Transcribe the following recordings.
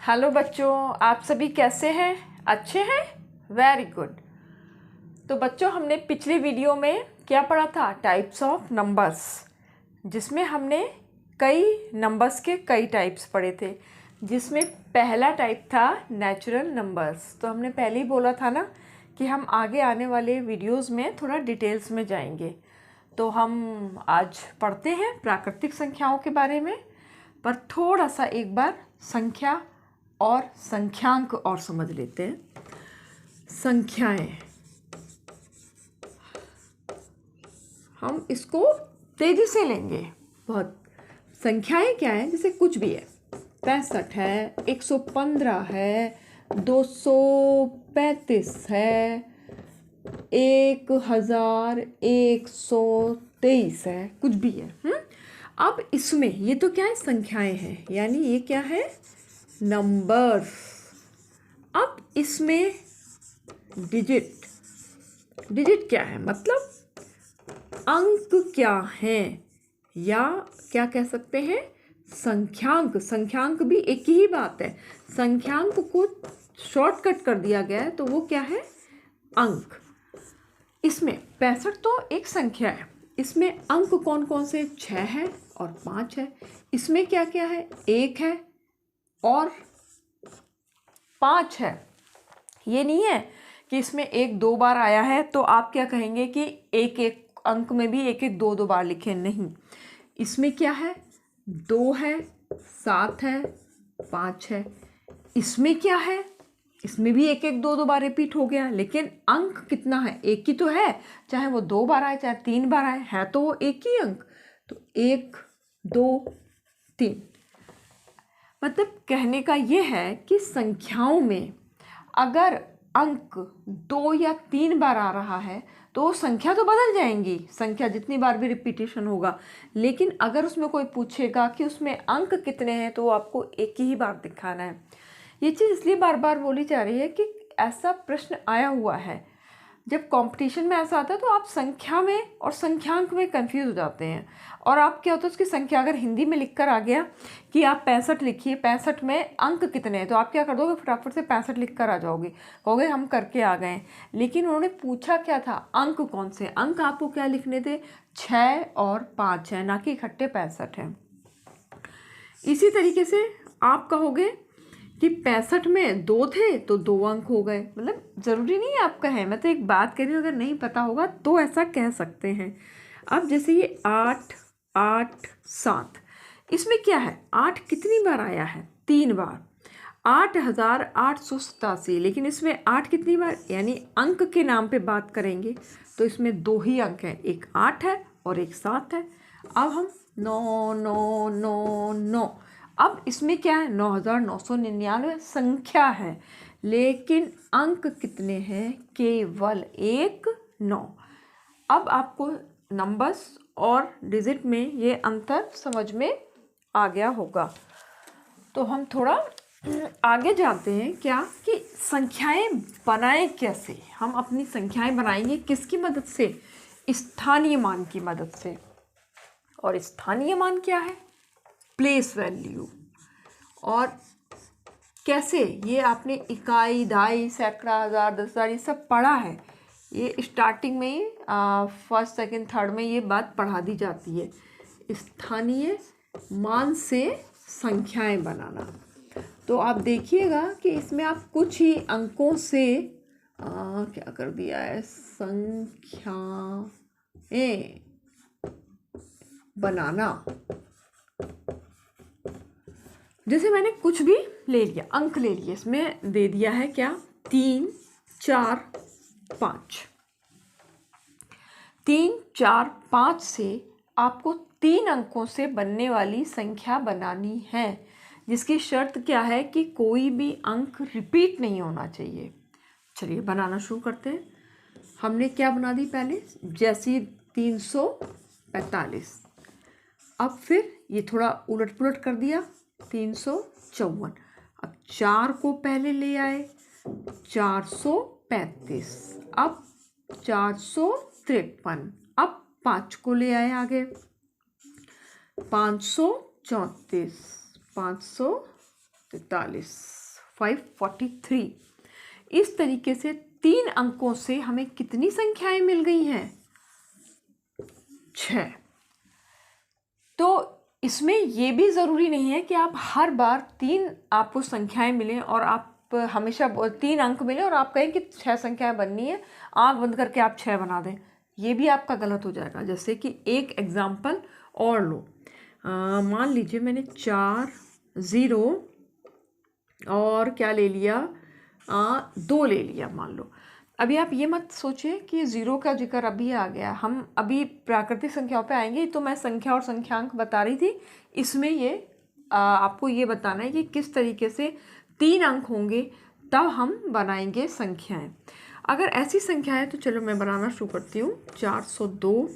Hello बच्चों, आप सभी कैसे हैं? अच्छे हैं? Very good. तो बच्चों, हमने पिछले वीडियो में क्या पढ़ा था? टाइप्स ऑफ नंबर्स, जिसमें हमने कई नंबर्स के कई टाइप्स पढ़े थे, जिसमें पहला टाइप था नेचुरल नंबर्स। तो हमने पहले ही बोला था ना कि हम आगे आने वाले वीडियोस में थोड़ा डिटेल्स में जाएंगे। तो हम आज पढ़ते हैं प्राकृतिक संख्याओं के बारे में, पर थोड़ा सा एक बार संख्या और संख्यांक और समझ लेते हैं। संख्याएं, हम इसको तेजी से लेंगे बहुत। संख्याएं क्या है? जैसे कुछ भी है, 65 है, 115 है, 235 है, 1123 है, कुछ भी है। अब इसमें ये तो क्या है? संख्याएं हैं, यानी ये क्या है? नंबर्स। अब इसमें डिजिट क्या है? मतलब अंक क्या हैं, या क्या कह सकते हैं? संख्यांक। संख्यांक भी एक ही बात है। संख्यांक को शॉर्टकट कर दिया गया है, तो वो क्या है? अंक। इसमें 65 तो एक संख्या है, इसमें अंक कौन कौन से? 6 है और 5 है। इसमें क्या क्या है? 1 है और 5 है। ये नहीं है कि इसमें 1 2 बार आया है तो आप क्या कहेंगे कि एक एक अंक में भी 1 1 2 2 बार लिखे। नहीं, इसमें क्या है? 2 है, 7 है, 5 है। इसमें क्या है? इसमें भी 1 1 2 2 बार रिपीट हो गया, लेकिन अंक कितना है? एक ही तो है। चाहे वो 2 बार आए, चाहे 3 बार आए, है तो वो एक ही अंक। तो 1 2 3। मतलब कहने का ये है कि संख्याओं में अगर अंक 2 या 3 बार आ रहा है तो संख्या तो बदल जाएंगी, संख्या जितनी बार भी रिपीटेशन होगा। लेकिन अगर उसमें कोई पूछेगा कि उसमें अंक कितने हैं, तो आपको एक ही बार दिखाना है। ये चीज़ इसलिए बार बार बोली जा रही है कि ऐसा प्रश्न आया हुआ है। जब कंपटीशन में ऐसा आता है तो आप संख्या में और संख्यांक में कंफ्यूज हो जाते हैं। और आप क्या होता है, उसकी संख्या अगर हिंदी में लिखकर आ गया कि आप 65 लिखिए, 65 में अंक कितने हैं, तो आप क्या कर दोगे? फटाफट से 65 लिख कर आ जाओगे, कहोगे हम करके आ गए। लेकिन उन्होंने पूछा क्या था? अंक कौन से? अंक आपको क्या लिखने थे? 6 और 5 है, ना कि इकट्ठे 65 हैं। इसी तरीके से आप कहोगे कि 65 में 2 थे तो 2 अंक हो गए। मतलब ज़रूरी नहीं है आप कहें, मैं तो एक बात कह रही हूँ, अगर नहीं पता होगा तो ऐसा कह सकते हैं। अब जैसे ये 8 8 7, इसमें क्या है? 8 कितनी बार आया है? 3 बार। 8887, लेकिन इसमें 8 कितनी बार? यानी अंक के नाम पे बात करेंगे तो इसमें 2 ही अंक हैं, एक 8 है और एक 7 है। अब हम 9 9 9 9, अब इसमें क्या है? 9999 संख्या है, लेकिन अंक कितने हैं? केवल एक 9। अब आपको नंबर्स और डिजिट में ये अंतर समझ में आ गया होगा। तो हम थोड़ा आगे जाते हैं, क्या कि संख्याएं बनाएं कैसे। हम अपनी संख्याएं बनाएंगे किसकी मदद से? स्थानीय मान की मदद से। और स्थानीय मान क्या है? Place value. और कैसे? ये आपने इकाई, दहाई, सैकड़ा, हज़ार, 10,000 ये सब पढ़ा है। ये स्टार्टिंग में ही फर्स्ट सेकंड थर्ड में ये बात पढ़ा दी जाती है। स्थानीय मान से संख्याएं बनाना। तो आप देखिएगा कि इसमें आप कुछ ही अंकों से क्या कर दिया है? संख्याएं बनाना। जैसे मैंने कुछ भी ले लिया, अंक ले लिए, इसमें दे दिया है क्या? 3 4 5। 3 4 5 से आपको 3 अंकों से बनने वाली संख्या बनानी है, जिसकी शर्त क्या है कि कोई भी अंक रिपीट नहीं होना चाहिए। चलिए बनाना शुरू करते हैं। हमने क्या बना दी पहले? जैसी 345। अब फिर ये थोड़ा उलट पुलट कर दिया, 354। अब 4 को पहले ले आए, 435। अब 453। अब 5 को ले आए आगे, 534, 500 43, 543। इस तरीके से 3 अंकों से हमें कितनी संख्याएं मिल गई हैं? 6। तो इसमें ये भी ज़रूरी नहीं है कि आप हर बार 3 आपको संख्याएं मिलें और आप हमेशा 3 अंक मिले और आप कहें कि 6 संख्याएं बननी है, आँख बंद करके आप 6 बना दें। ये भी आपका गलत हो जाएगा। जैसे कि एक एग्जाम्पल और लो, मान लीजिए मैंने 4 0 और क्या ले लिया, 2 ले लिया मान लो। अभी आप ये मत सोचिए कि 0 का जिक्र अभी आ गया, हम अभी प्राकृतिक संख्याओं पे आएंगे। तो मैं संख्या और संख्यांक बता रही थी, इसमें ये आपको ये बताना है कि किस तरीके से 3 अंक होंगे तब हम बनाएंगे संख्याएं। अगर ऐसी संख्या है तो चलो मैं बनाना शुरू करती हूँ। 402,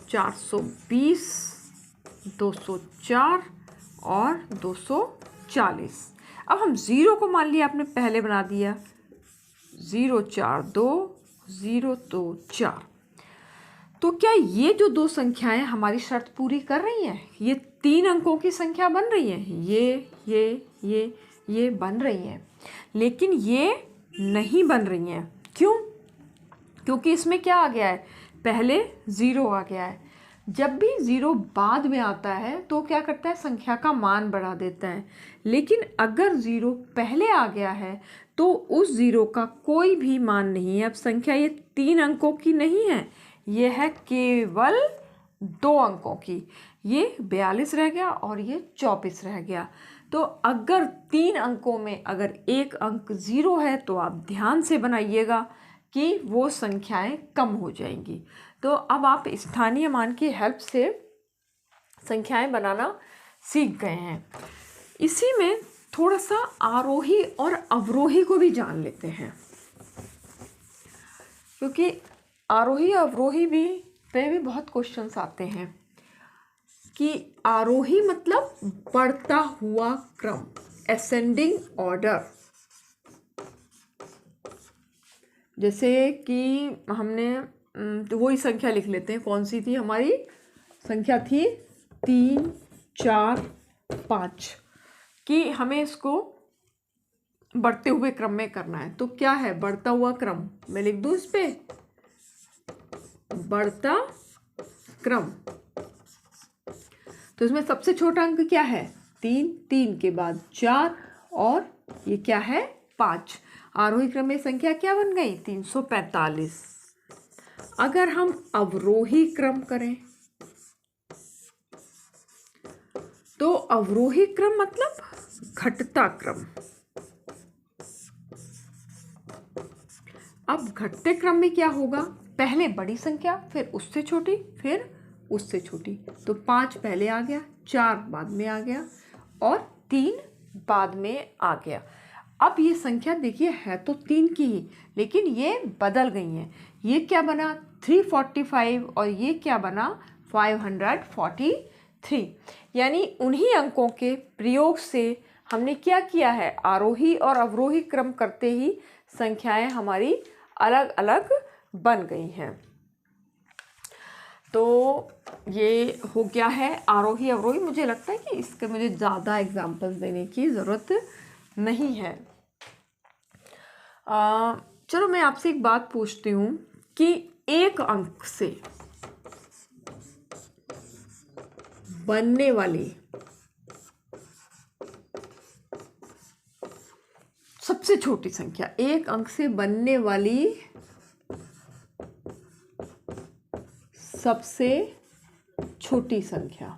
420, 204 और 240। अब हम 0 को मान लिया आपने पहले बना दिया, 0 4 2 0 2 4। तो क्या ये जो 2 संख्याएं हमारी शर्त पूरी कर रही हैं? ये 3 अंकों की संख्या बन रही हैं, ये बन रही हैं, लेकिन ये नहीं बन रही हैं। क्यों? क्योंकि इसमें क्या आ गया है, पहले 0 आ गया है। जब भी 0 बाद में आता है तो क्या करता है, संख्या का मान बढ़ा देता है। लेकिन अगर 0 पहले आ गया है तो उस 0 का कोई भी मान नहीं है। अब संख्या ये 3 अंकों की नहीं है, ये है केवल 2 अंकों की। ये 42 रह गया और ये 24 रह गया। तो अगर 3 अंकों में अगर एक अंक 0 है तो आप ध्यान से बनाइएगा कि वो संख्याएं कम हो जाएंगी। तो अब आप स्थानीय मान की हेल्प से संख्याएं बनाना सीख गए हैं। इसी में थोड़ा सा आरोही और अवरोही को भी जान लेते हैं, क्योंकि आरोही अवरोही पे भी बहुत क्वेश्चंस आते हैं कि आरोही मतलब बढ़ता हुआ क्रम, असेंडिंग ऑर्डर। जैसे कि हमने तो वही संख्या लिख लेते हैं, कौन सी थी हमारी संख्या, थी 3 4 5 कि हमें इसको बढ़ते हुए क्रम में करना है। तो क्या है बढ़ता हुआ क्रम, मैं लिख दूं इस पे बढ़ता क्रम। तो इसमें सबसे छोटा अंक क्या है 3, 3 के बाद 4 और ये क्या है 5। आरोही क्रम में संख्या क्या बन गई 345। अगर हम अवरोही क्रम करें तो अवरोही क्रम मतलब घटता क्रम। अब घटते क्रम में क्या होगा, पहले बड़ी संख्या, फिर उससे छोटी, फिर उससे छोटी। तो 5 पहले आ गया, 4 बाद में आ गया और 3 बाद में आ गया। अब ये संख्या देखिए है तो 3 की ही, लेकिन ये बदल गई हैं। ये क्या बना 345 और ये क्या बना 543। यानी उन्हीं अंकों के प्रयोग से हमने क्या किया है, आरोही और अवरोही क्रम करते ही संख्याएं हमारी अलग अलग बन गई हैं। तो ये हो गया है आरोही अवरोही। मुझे लगता है कि इसके मुझे ज़्यादा एग्जाम्पल्स देने की ज़रूरत नहीं है। चलो मैं आपसे एक बात पूछती हूँ कि एक अंक से बनने वाली सबसे छोटी संख्या, एक अंक से बनने वाली सबसे छोटी संख्या,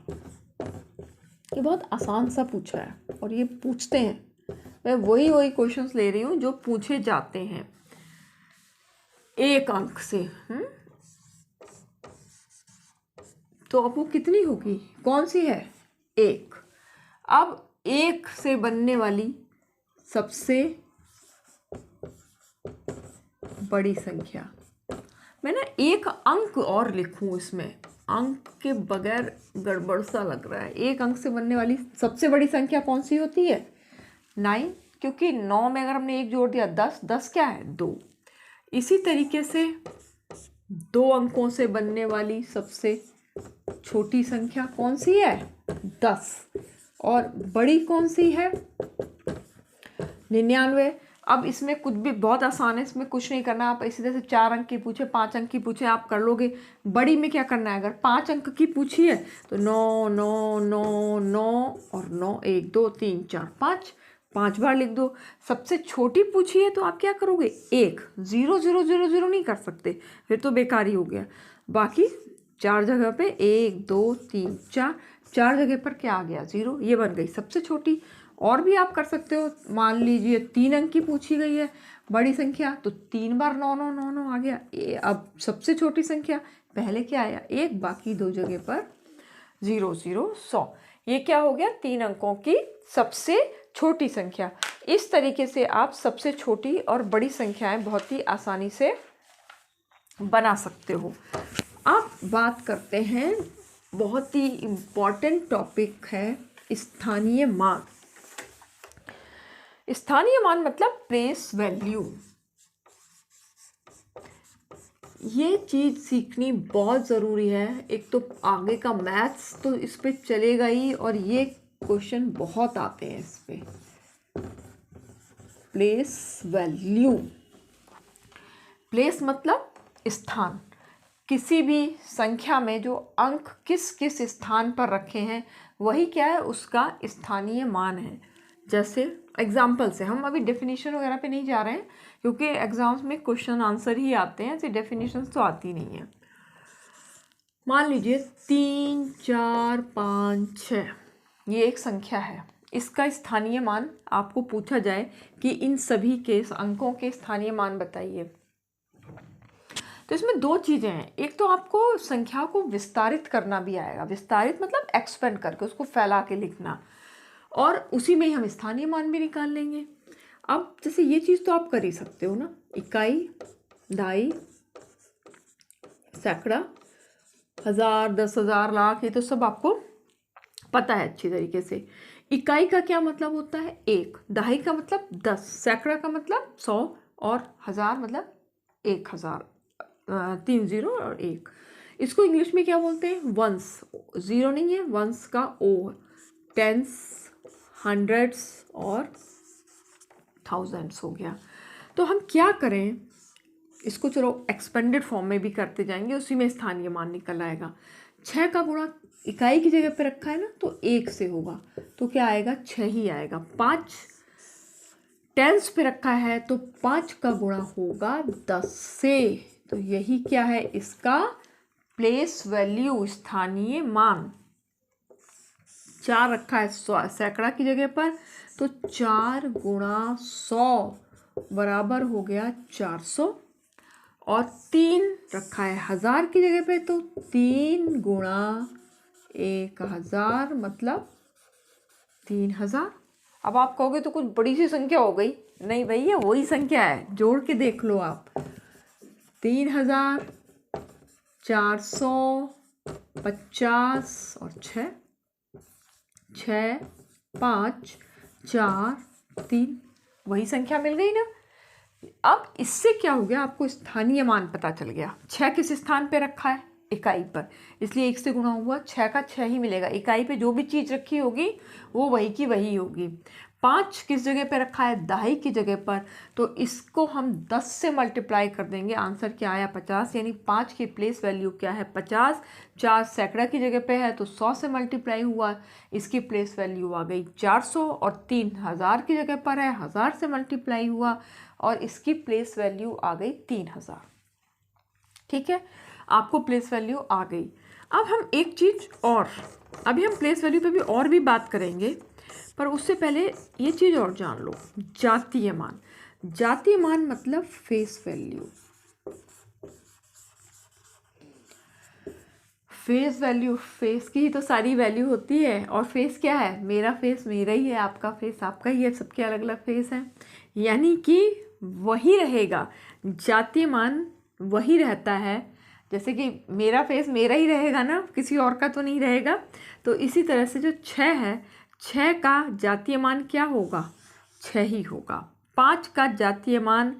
ये बहुत आसान सा पूछा है और ये पूछते हैं। मैं वही क्वेश्चंस ले रही हूँ जो पूछे जाते हैं एक अंक से। तो अब वो कितनी होगी, कौन सी है 1। अब 1 से बनने वाली सबसे बड़ी संख्या, मैं ना एक अंक और लिखूं, इसमें अंक के बगैर गड़बड़ सा लग रहा है। एक अंक से बनने वाली सबसे बड़ी संख्या कौन सी होती है 9, क्योंकि 9 में अगर हमने 1 जोड़ दिया 10, 10 क्या है 2। इसी तरीके से 2 अंकों से बनने वाली सबसे छोटी संख्या कौन सी है 10 और बड़ी कौन सी है 99। अब इसमें कुछ भी बहुत आसान है, इसमें कुछ नहीं करना। आप इसी तरह से 4 अंक की पूछे, 5 अंक की पूछे, आप कर लोगे। बड़ी में क्या करना है, अगर 5 अंक की पूछी है तो 9 9 9 9 और 9, 1 2 3 4 5 बार लिख दो। सबसे छोटी पूछी है तो आप क्या करोगे, 1 0 0 0 0 नहीं कर सकते, फिर तो बेकार ही हो गया। बाकी 4 जगह पे 1 2 3 4 जगह पर क्या आ गया, 0, ये बन गई सबसे छोटी। और भी आप कर सकते हो, मान लीजिए 3 अंक की पूछी गई है बड़ी संख्या, तो 3 बार 9 9 9 9 आ गया। अब सबसे छोटी संख्या पहले क्या आया, 1, बाकी 2 जगह पर 0 0 100। ये क्या हो गया, 3 अंकों की सबसे छोटी संख्या। इस तरीके से आप सबसे छोटी और बड़ी संख्याएं बहुत ही आसानी से बना सकते हो। अब बात करते हैं, बहुत ही इम्पॉर्टेंट टॉपिक है स्थानीय मान। स्थानीय मान मतलब प्लेस वैल्यू। ये चीज़ सीखनी बहुत ज़रूरी है। एक तो आगे का मैथ्स तो इस पे चलेगा ही, और ये क्वेश्चन बहुत आते हैं इस पे। प्लेस वैल्यू, प्लेस मतलब स्थान। किसी भी संख्या में जो अंक किस किस स्थान पर रखे हैं वही क्या है, उसका स्थानीय मान है। जैसे एग्जाम्पल से, हम अभी डेफिनेशन वगैरह पे नहीं जा रहे हैं क्योंकि एग्जाम्स में क्वेश्चन आंसर ही आते हैं, ऐसे डेफिनेशन तो आती नहीं है। मान लीजिए 3 4 5 6 ये एक संख्या है, इसका स्थानीय मान आपको पूछा जाए कि इन सभी के अंकों के स्थानीय मान बताइए, तो इसमें दो चीज़ें हैं। एक तो आपको संख्या को विस्तारित करना भी आएगा, विस्तारित मतलब एक्सपेंड करके उसको फैला के लिखना, और उसी में ही हम स्थानीय मान भी निकाल लेंगे। अब जैसे ये चीज़ तो आप कर ही सकते हो ना, इकाई, दहाई, सैकड़ा, हज़ार, 10,000, लाख, ये तो सब आपको पता है अच्छी तरीके से। इकाई का क्या मतलब होता है, 1, दहाई का मतलब 10, सैकड़ा का मतलब 100, और हज़ार मतलब 1000, 3 0 और 1। इसको इंग्लिश में क्या बोलते हैं, वंस। 0 नहीं है, वंस का ओ, टेंस, हंड्रेड्स और थाउजेंड्स हो गया। तो हम क्या करें, इसको चलो एक्सपेंडेड फॉर्म में भी करते जाएंगे, उसी में स्थानीय मान निकल आएगा। 6 का गुणा इकाई की जगह पे रखा है ना, तो 1 से होगा, तो क्या आएगा, 6 ही आएगा। 5 टेंस पे रखा है तो 5 का गुणा होगा 10 से, तो यही क्या है, इसका प्लेस वैल्यू, स्थानीय मान। 4 रखा है सैकड़ा की जगह पर, तो 4 गुणा 100 बराबर हो गया 400, और 3 रखा है हज़ार की जगह पे, तो 3 गुणा 1000 मतलब 3000। अब आप कहोगे तो कुछ बड़ी सी संख्या हो गई, नहीं भाई ये वही संख्या है, जोड़ के देख लो आप। 3000, 450 और 6 6 5 4 3, वही संख्या मिल गई ना। अब इससे क्या हो गया, आपको स्थानीय मान पता चल गया। 6 किस स्थान पे रखा है, इकाई पर, इसलिए 1 से गुणा हुआ, 6 का 6 ही मिलेगा। इकाई पे जो भी चीज़ रखी होगी वो वही की वही होगी। 5 किस जगह पे रखा है, दहाई की जगह पर, तो इसको हम 10 से मल्टीप्लाई कर देंगे, आंसर क्या आया 50, यानी 5 की प्लेस वैल्यू क्या है 50। 4 सैकड़ा की जगह पे है तो 100 से मल्टीप्लाई हुआ, इसकी प्लेस वैल्यू आ गई 400, और 3 हज़ार की जगह पर है, 1000 से मल्टीप्लाई हुआ और इसकी प्लेस वैल्यू आ गई 3000। ठीक है, आपको प्लेस वैल्यू आ गई। अब हम एक चीज़ और, अभी हम प्लेस वैल्यू पे भी और भी बात करेंगे, पर उससे पहले ये चीज़ और जान लो, जातीय मान। जातीय मान मतलब face value. Face value, face की ही तो सारी वैल्यू होती है, और फेस क्या है, मेरा फेस मेरा ही है, आपका फेस आपका ही है, सबके अलग अलग फेस हैं, यानी कि वही रहेगा। जातीय मान वही रहता है, जैसे कि मेरा फेस मेरा ही रहेगा ना, किसी और का तो नहीं रहेगा। तो इसी तरह से जो 6 है, 6 का जातीय मान क्या होगा, 6 ही होगा। 5 का जातीय मान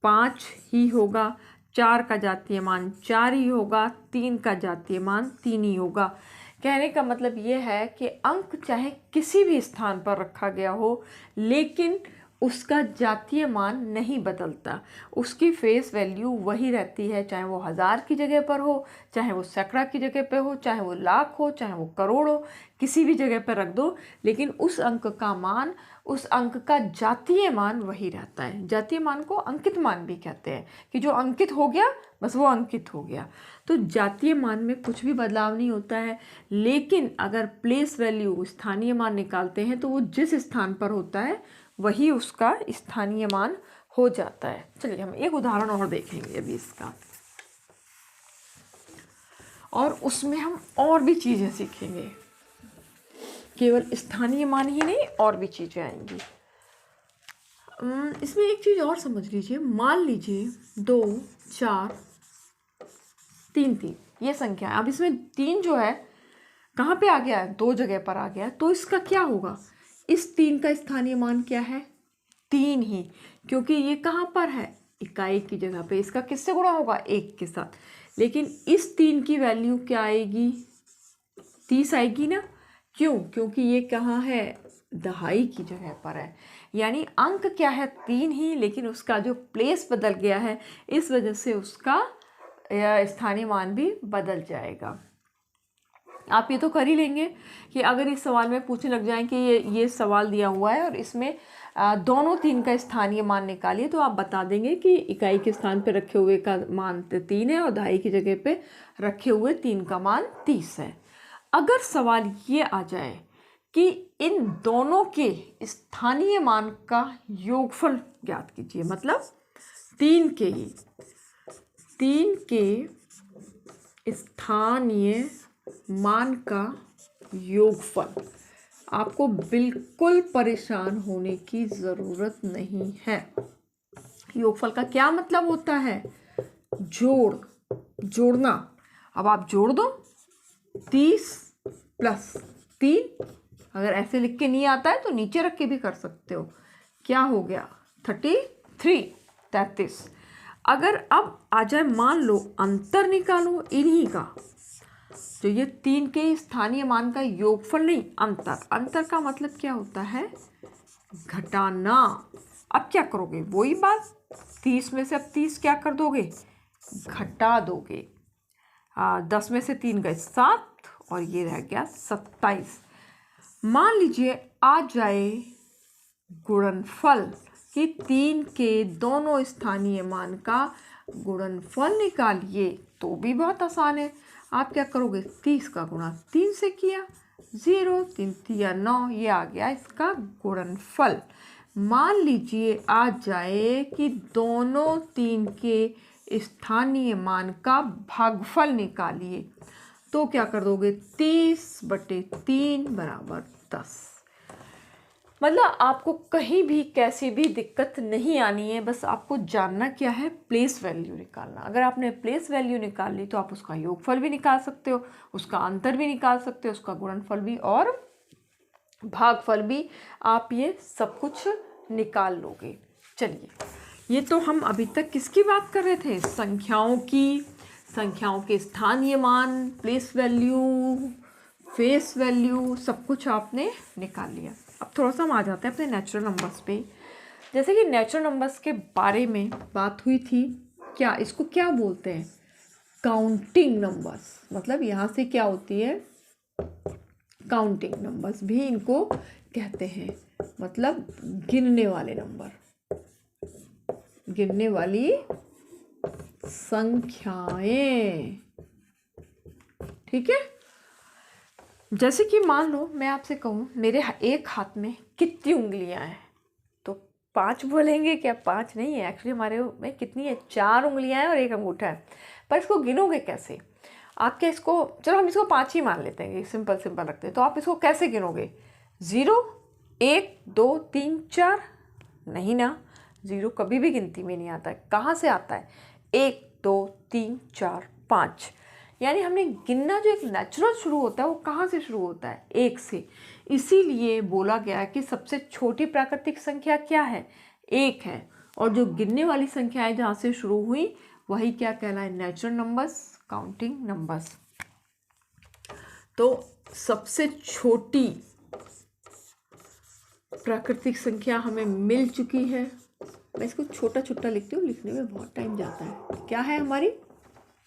5 ही होगा। 4 का जातीय मान 4 ही होगा। 3 का जातीय मान 3 ही होगा। कहने का मतलब ये है कि अंक चाहे किसी भी स्थान पर रखा गया हो, लेकिन उसका जातीय मान नहीं बदलता, उसकी फेस वैल्यू वही रहती है, चाहे वो 1000 की जगह पर हो, चाहे वो सैकड़ा की जगह पे हो, चाहे वो लाख हो, चाहे वो करोड़ हो, किसी भी जगह पर रख दो, लेकिन उस अंक का मान, उस अंक का जातीय मान वही रहता है। जातीय मान को अंकित मान भी कहते हैं, कि जो अंकित हो गया बस वो अंकित हो गया। तो जातीय मान में कुछ भी बदलाव नहीं होता है, लेकिन अगर प्लेस वैल्यू स्थानीय मान निकालते हैं तो वो जिस स्थान पर होता है वही उसका स्थानीय मान हो जाता है। चलिए हम एक उदाहरण और देखेंगे अभी इसका, और उसमें हम और भी चीज़ें सीखेंगे, केवल स्थानीय मान ही नहीं और भी चीज़ें आएंगी। इसमें एक चीज़ और समझ लीजिए, मान लीजिए 2 4 3 3 ये संख्या है। अब इसमें 3 जो है कहाँ पे आ गया है, 2 जगह पर आ गया है, तो इसका क्या होगा, इस 3 का स्थानीय मान क्या है, 3 ही, क्योंकि ये कहाँ पर है, इकाई की जगह पे। इसका किससे गुणा होगा, 1 के साथ। लेकिन इस 3 की वैल्यू क्या आएगी, 30 आएगी ना, क्यों, क्योंकि ये कहाँ है, दहाई की जगह पर है। यानी अंक क्या है, 3 ही, लेकिन उसका जो प्लेस बदल गया है, इस वजह से उसका स्थानीय मान भी बदल जाएगा। आप ये तो कर ही लेंगे कि अगर इस सवाल में पूछने लग जाएं कि ये सवाल दिया हुआ है और इसमें दोनों 3 का स्थानीय मान निकालिए, तो आप बता देंगे कि इकाई के स्थान पे रखे हुए का मान 3 है और दहाई की जगह पे रखे हुए 3 का मान 30 है। अगर सवाल ये आ जाए कि इन दोनों के स्थानीय मान का योगफल ज्ञात कीजिए, मतलब 3 के स्थानीय मान का योगफल, आपको बिल्कुल परेशान होने की ज़रूरत नहीं है। योगफल का क्या मतलब होता है, जोड़ना। अब आप जोड़ दो 30 + 3, अगर ऐसे लिख के नहीं आता है तो नीचे रख के भी कर सकते हो, क्या हो गया 33। अगर अब आ जाए, मान लो अंतर निकालो इन्हीं का, जो ये 3 के स्थानीय मान का योगफल नहीं, अंतर का मतलब क्या होता है, घटाना। अब क्या करोगे, वही बात, 30 में से अब 30 क्या कर दोगे, घटा दोगे। 10 में से 3 गए 7 और ये रह गया 27। मान लीजिए आ जाए गुणनफल कि 3 के दोनों स्थानीय मान का गुणनफल निकालिए, तो भी बहुत आसान है। आप क्या करोगे, 30 का गुणा 3 से किया, 0 3 3 9, ये आ गया इसका गुणनफल। मान लीजिए आ जाए कि दोनों 3 के स्थानीय मान का भागफल निकालिए, तो क्या कर दोगे, 30/3 = 10। मतलब आपको कहीं भी कैसी भी दिक्कत नहीं आनी है, बस आपको जानना क्या है, प्लेस वैल्यू निकालना। अगर आपने प्लेस वैल्यू निकाल ली तो आप उसका योगफल भी निकाल सकते हो, उसका अंतर भी निकाल सकते हो, उसका गुणनफल भी और भागफल भी, आप ये सब कुछ निकाल लोगे। चलिए, ये तो हम अभी तक किसकी बात कर रहे थे, संख्याओं की। संख्याओं के स्थानीय मान, प्लेस वैल्यू, फेस वैल्यू, सब कुछ आपने निकाल लिया। अब थोड़ा सा हम आ जाते हैं अपने नेचुरल नंबर्स पे। जैसे कि नेचुरल नंबर्स के बारे में बात हुई थी, क्या इसको क्या बोलते हैं, काउंटिंग नंबर्स। मतलब यहाँ से क्या होती है, काउंटिंग नंबर्स भी इनको कहते हैं, मतलब गिनने वाले नंबर, गिनने वाली संख्याएं। ठीक है, जैसे कि मान लो मैं आपसे कहूँ मेरे एक हाथ में कितनी उंगलियां हैं, तो 5 बोलेंगे क्या, 5 नहीं है, एक्चुअली हमारे में कितनी है, 4 उंगलियां हैं और 1 अंगूठा है। पर इसको गिनोगे कैसे, आप क्या इसको, चलो हम इसको 5 ही मान लेते हैं, सिंपल रखते हैं, तो आप इसको कैसे गिनोगे, 0 1 2 3 4, नहीं ना, 0 कभी भी गिनती में नहीं आता है। कहाँ से आता है, 1 2 3 4 5। यानी हमने गिनना जो एक नेचुरल शुरू होता है वो कहाँ से शुरू होता है, 1 से। इसीलिए बोला गया कि सबसे छोटी प्राकृतिक संख्या क्या है, 1 है, और जो गिनने वाली संख्याएं जहाँ से शुरू हुई वही क्या कहलाए, नेचुरल नंबर्स, काउंटिंग नंबर्स। तो सबसे छोटी प्राकृतिक संख्या हमें मिल चुकी है। मैं इसको छोटा छोटा लिखती हूँ, लिखने में बहुत टाइम जाता है। क्या है हमारी?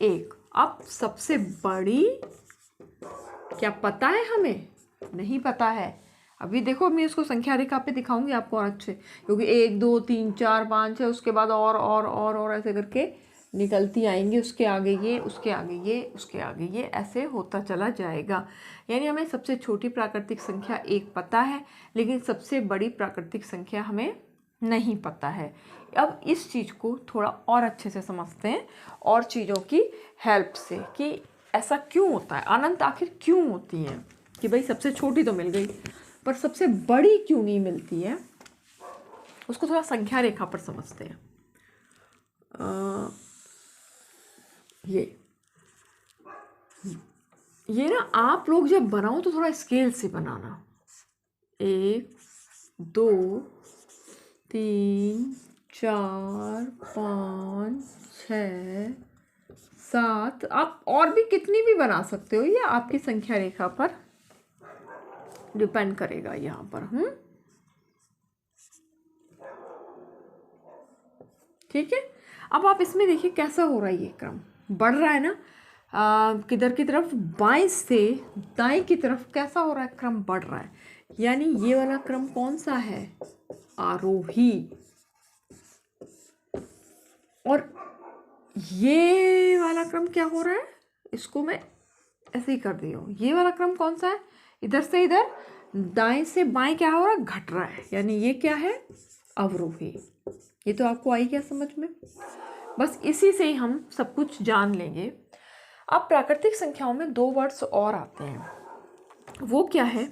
1। अब सबसे बड़ी क्या पता है हमें? नहीं पता है। अभी देखो मैं इसको संख्या रेखा पे दिखाऊंगी आपको और अच्छे, क्योंकि 1 2 3 4 5 है, उसके बाद और ऐसे करके निकलती आएंगी। उसके आगे ये, उसके आगे ये, उसके आगे ये, ऐसे होता चला जाएगा। यानी हमें सबसे छोटी प्राकृतिक संख्या 1 पता है, लेकिन सबसे बड़ी प्राकृतिक संख्या हमें नहीं पता है। अब इस चीज़ को थोड़ा और अच्छे से समझते हैं और चीज़ों की हेल्प से कि ऐसा क्यों होता है, अनंत आखिर क्यों होती है। कि भाई सबसे छोटी तो मिल गई पर सबसे बड़ी क्यों नहीं मिलती है, उसको थोड़ा संख्या रेखा पर समझते हैं। ये ना आप लोग जब बनाओ तो थोड़ा स्केल से बनाना। 1 2 3 4 5 6 7, आप और भी कितनी भी बना सकते हो, ये आपकी संख्या रेखा पर डिपेंड करेगा यहाँ पर। ठीक है। अब आप इसमें देखिए कैसा हो रहा है, ये क्रम बढ़ रहा है ना, किधर की तरफ, बाएं से दाएं की तरफ कैसा हो रहा है, क्रम बढ़ रहा है। यानी ये वाला क्रम कौन सा है? आरोही। और ये वाला क्रम क्या हो रहा है, इसको मैं ऐसे ही कर दी हूँ। ये वाला क्रम कौन सा है? इधर से इधर, दाएं से बाएं क्या हो रहा है, घट रहा है। यानी ये क्या है? अवरोही। ये तो आपको आई क्या समझ में? बस इसी से ही हम सब कुछ जान लेंगे। अब प्राकृतिक संख्याओं में 2 वर्ड्स और आते हैं, वो क्या है?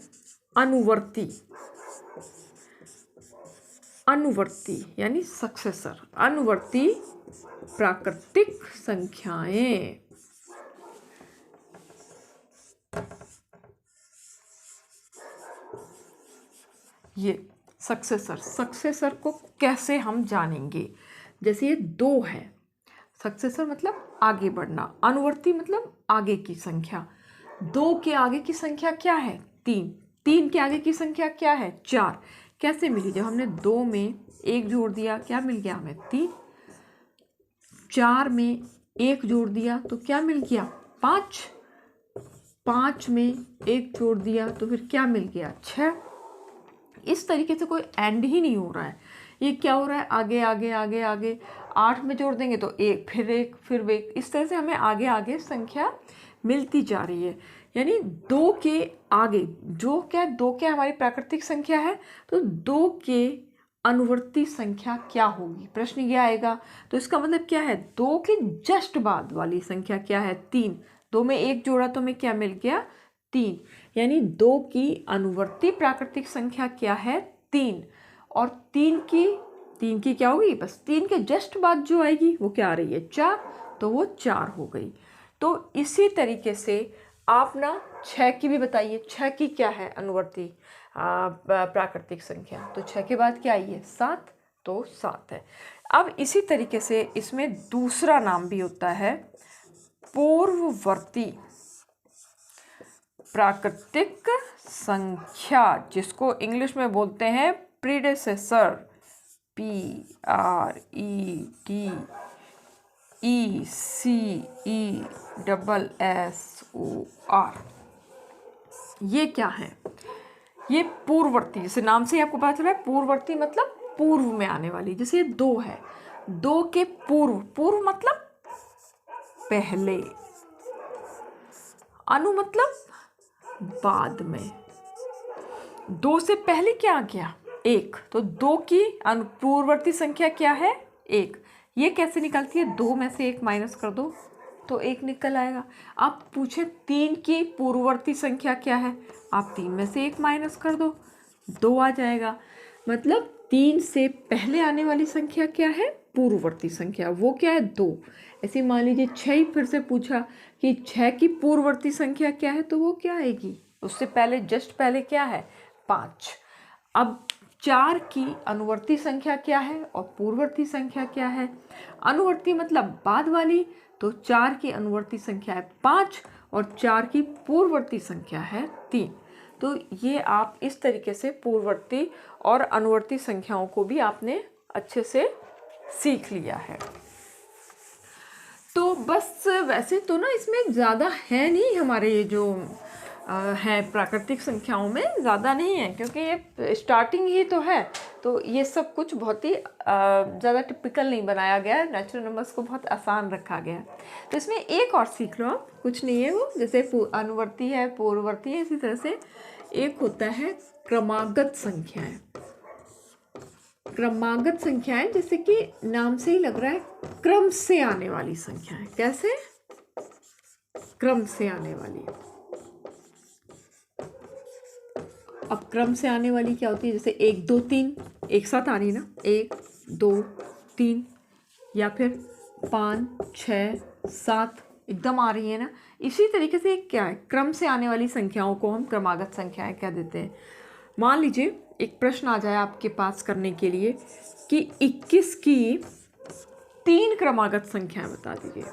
अनुवर्ती। अनुवर्ती यानी सक्सेसर। अनुवर्ती प्राकृतिक संख्याएं। ये सक्सेसर को कैसे हम जानेंगे? जैसे ये 2 है, सक्सेसर मतलब आगे बढ़ना, अनुवर्ती मतलब आगे की संख्या। 2 के आगे की संख्या क्या है? 3। 3 के आगे की संख्या क्या है? 4। कैसे मिली? जब हमने 2 में 1 जोड़ दिया, क्या मिल गया हमें? 3। 4 में 1 जोड़ दिया तो क्या मिल गया? 5। 5 में 1 जोड़ दिया तो फिर क्या मिल गया? 6। इस तरीके से कोई एंड ही नहीं हो रहा है। ये क्या हो रहा है? आगे आगे आगे आगे। 8 में जोड़ देंगे तो 1, फिर 1, फिर 1। इस तरह से हमें आगे आगे संख्या मिलती जा रही है। यानी 2 के आगे जो क्या, 2 क्या हमारी प्राकृतिक संख्या है, तो 2 के अनुवर्ती संख्या क्या होगी? प्रश्न ये आएगा। तो इसका मतलब क्या है? 2 के जस्ट बाद वाली संख्या क्या है? 3। 2 में 1 जोड़ा तो हमें क्या मिल गया? 3। यानी 2 की अनुवर्ती प्राकृतिक संख्या क्या है? 3। और 3 की क्या होगी? बस 3 के जस्ट बाद जो आएगी वो क्या आ रही है? 4। तो वो 4 हो गई। तो इसी तरीके से आप ना 6 की भी बताइए। 6 की क्या है अनुवर्ती प्राकृतिक संख्या? तो 6 के बाद क्या आई है? 7। तो 7 है। अब इसी तरीके से इसमें दूसरा नाम भी होता है पूर्ववर्ती प्राकृतिक संख्या, जिसको इंग्लिश में बोलते हैं प्रीडेसेसर। PREDECESSOR। ये क्या है? ये पूर्ववर्ती, जैसे नाम से ही आपको पता चला है, पूर्ववर्ती मतलब पूर्व में आने वाली। जैसे ये 2 है, 2 के पूर्व, पूर्व मतलब पहले, अनु मतलब बाद में। 2 से पहले क्या आ गया? 1। तो 2 की पूर्ववर्ती संख्या क्या है? 1। ये कैसे निकलती है? 2 में से 1 माइनस कर दो तो 1 निकल आएगा। आप पूछे 3 की पूर्ववर्ती संख्या क्या है? आप 3 में से 1 माइनस कर दो, 2 आ जाएगा। मतलब 3 से पहले आने वाली संख्या क्या है? पूर्ववर्ती संख्या। वो क्या है? 2। ऐसे मान लीजिए 6 ही फिर से पूछा कि 6 की पूर्ववर्ती संख्या क्या है, तो वो क्या आएगी? उससे पहले जस्ट पहले क्या है? 5। अब 4 की अनुवर्ती संख्या क्या है और पूर्ववर्ती संख्या क्या है? अनुवर्ती मतलब बाद वाली, तो 4 की अनुवर्ती संख्या है 5 और 4 की पूर्ववर्ती संख्या है 3। तो ये आप इस तरीके से पूर्ववर्ती और अनुवर्ती संख्याओं को भी आपने अच्छे से सीख लिया है। तो बस वैसे तो ना इसमें ज़्यादा है नहीं, हमारे ये जो है प्राकृतिक संख्याओं में ज़्यादा नहीं है, क्योंकि ये स्टार्टिंग ही तो है। तो ये सब कुछ बहुत ही ज़्यादा टिपिकल नहीं बनाया गया है, नेचुरल नंबर्स को बहुत आसान रखा गया है। तो इसमें एक और सीख लो आप, कुछ नहीं है वो, जैसे अनुवर्ती है, पूर्ववर्ती है, इसी तरह से एक होता है क्रमागत संख्याएं। क्रमागत संख्याएं जैसे कि नाम से ही लग रहा है, क्रम से आने वाली संख्याएं। कैसे? क्रम से आने वाली। अब क्रम से आने वाली क्या होती है? जैसे 1 2 3 एक साथ आ रही है ना, 1 2 3, या फिर 5 6 7 एकदम आ रही है ना। इसी तरीके से क्या है, क्रम से आने वाली संख्याओं को हम क्रमागत संख्याएं कह देते हैं। मान लीजिए एक प्रश्न आ जाए आपके पास करने के लिए कि 21 की 3 क्रमागत संख्याएं बता दीजिए।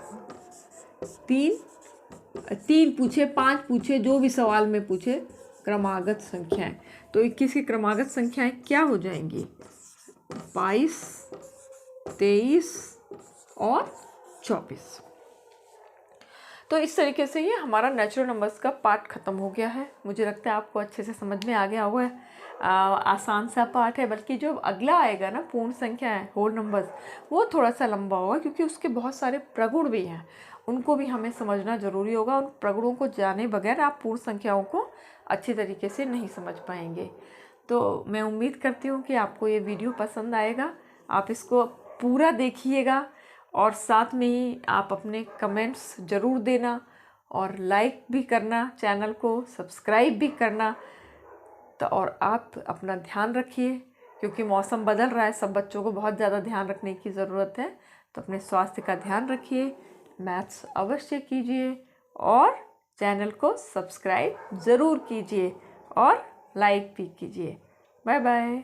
3 पूछे, 5 पूछे, जो भी सवाल में पूछे, क्रमागत संख्याएं। तो 21 की क्रमागत संख्याएं क्या हो जाएंगी? 22 23 और 24। तो इस तरीके से ये हमारा नेचुरल नंबर्स का पार्ट ख़त्म हो गया है। मुझे लगता है आपको अच्छे से समझ में आ गया होगा। आसान सा पार्ट है, बल्कि जो अगला आएगा ना, पूर्ण संख्या है, होल नंबर्स, वो थोड़ा सा लंबा होगा, क्योंकि उसके बहुत सारे प्रगुण भी हैं, उनको भी हमें समझना ज़रूरी होगा। उन प्रगुणों को जाने बगैर आप पूर्ण संख्याओं को अच्छी तरीके से नहीं समझ पाएंगे। तो मैं उम्मीद करती हूँ कि आपको ये वीडियो पसंद आएगा। आप इसको पूरा देखिएगा और साथ में ही आप अपने कमेंट्स ज़रूर देना और लाइक भी करना, चैनल को सब्सक्राइब भी करना। तो और आप अपना ध्यान रखिए, क्योंकि मौसम बदल रहा है, सब बच्चों को बहुत ज़्यादा ध्यान रखने की ज़रूरत है। तो अपने स्वास्थ्य का ध्यान रखिए, मैथ्स अवश्य कीजिए और चैनल को सब्सक्राइब ज़रूर कीजिए और लाइक भी कीजिए। Bye bye.